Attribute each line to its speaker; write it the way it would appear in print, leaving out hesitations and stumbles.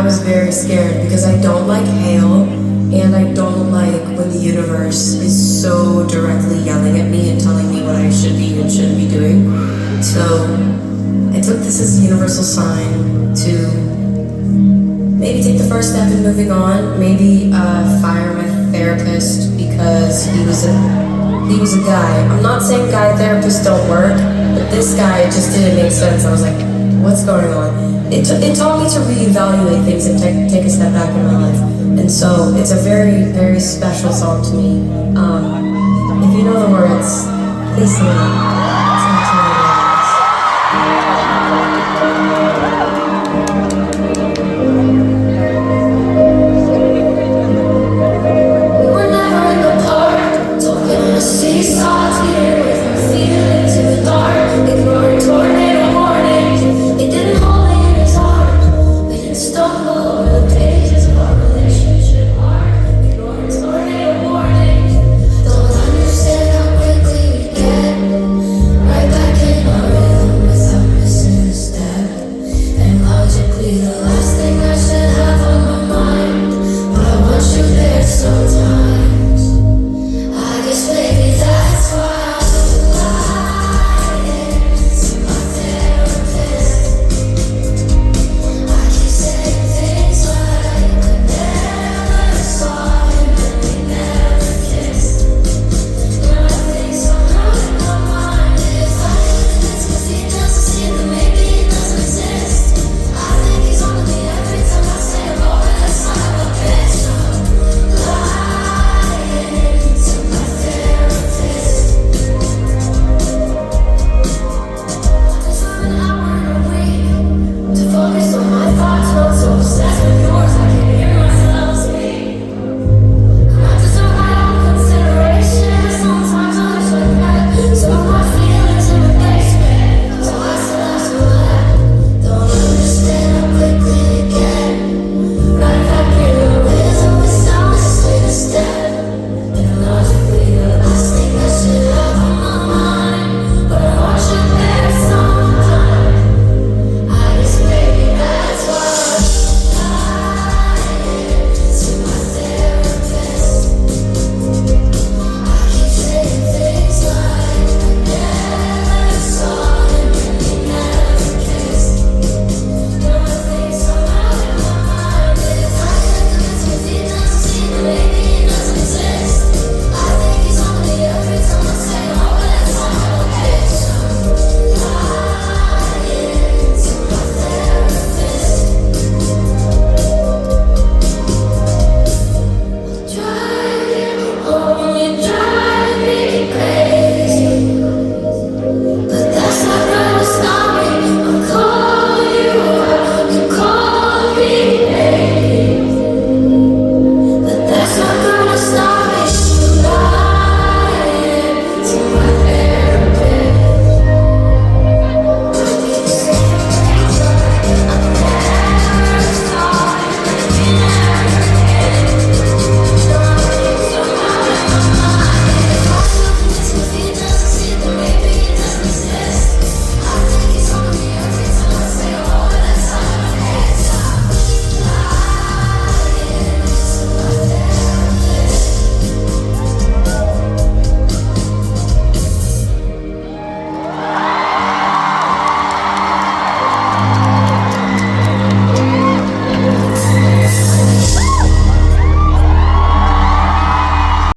Speaker 1: was very scared because I don't like hail, and I don't like when the universe is so directly yelling at me and telling me what I should be and shouldn't be doing. So I took this as a universal sign to maybe take the first step in moving on, maybe fire my therapist because he was a guy. I'm not saying guy therapists don't work, but this guy just didn't make sense. I was like, what's going on? It taught me to reevaluate things and take a step back in my life. And so it's a very, very special song to me. If you know the words, please sing it.